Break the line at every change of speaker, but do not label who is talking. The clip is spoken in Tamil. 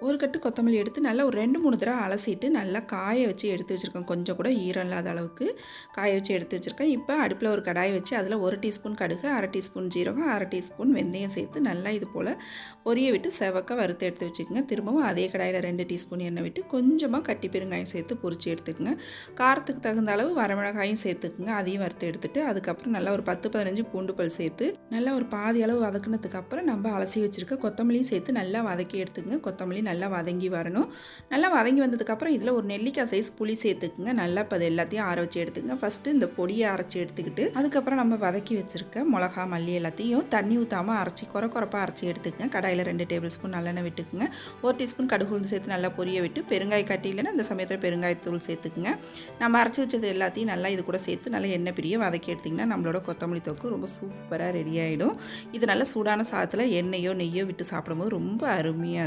ஒரு கட்டு கொத்தமல்லி எடுத்து நல்லா ஒரு 2, 3 தடவ அலசிட்டு நல்லா காய வச்சு எடுத்து வச்சுருக்கேன். கொஞ்சம் கூட ஈரம் இல்லாத அளவுக்கு காய வச்சு எடுத்து வச்சுருக்கேன். இப்போ அடுப்பில் ஒரு கடாய் வச்சு அதில் 1 டீஸ்பூன் கடுகு, 1/2 டீஸ்பூன் ஜீரகம், 1/2 டீஸ்பூன் வெந்தயம் சேர்த்து நல்லா இது போல் பொரிய விட்டு செவக்க வறுத்து எடுத்து வச்சுக்கோங்க. திரும்பவும் அதே கடாயில் 2 டீஸ்பூன் எண்ணெய் விட்டு கொஞ்சமாக கட்டி பெருங்காயம் சேர்த்து பொரிச்சு எடுத்துக்கோங்க. காரத்துக்கு தகுந்த அளவு வரமிளகாயும் சேர்த்துக்குங்க. அதையும் வறுத்து எடுத்துட்டு அதுக்கப்புறம் நல்லா ஒரு 10, 15 பூண்டு பல் சேர்த்து நல்லா ஒரு பாதி அளவு வதக்குனதுக்கு அப்புறம் நம்ம அலசி வச்சுருக்க கொத்தமல்லியும் சேர்த்து நல்லா வதக்கி எடுத்துக்கங்க. கொத்தமல்லி நல்லா வதங்கி வரணும். நல்லா வதங்கி வந்ததுக்கப்புறம் இதில் ஒரு நெல்லிக்காய் சைஸ் புளி சேர்த்துக்குங்க. நல்லா இப்போ அது எல்லாத்தையும் ஆற வச்சு எடுத்துக்கங்க. ஃபஸ்ட்டு இந்த பொடியை அரைச்சி எடுத்துக்கிட்டு அதுக்கப்புறம் நம்ம வதக்கி வச்சுருக்க மிளகா, மல்லி எல்லாத்தையும் தண்ணி ஊற்றாமல் அரைச்சி குறப்பாக அரைச்சி எடுத்துக்கங்க. கடாயில் 2 டேபிள் ஸ்பூன் நல்லெண்ணெய் விட்டுக்குங்க. 1 டீஸ்பூன் கடுகு உளுந்து சேர்த்து நல்லா பொரிய விட்டு பெருங்காய கட்டி இல்லைன்னா இந்த சமயத்தில் பெருங்காயத்தூள் சேர்த்துக்குங்க. நம்ம அரைச்சி வச்சது எல்லாத்தையும் நல்லா இது கூட சேர்த்து நல்லா எண்ணெய் பிரிய வதக்கி எடுத்திங்கன்னா நம்மளோட கொத்தமல்லி தொக்கு ரொம்ப சூப்பராக ரெடி ஆகிடும். இது நல்லா சூடான சாதத்தில் எண்ணெயோ நெய்யோ விட்டு சாப்பிடும்போது ரொம்ப அருமையாக இருக்கும்.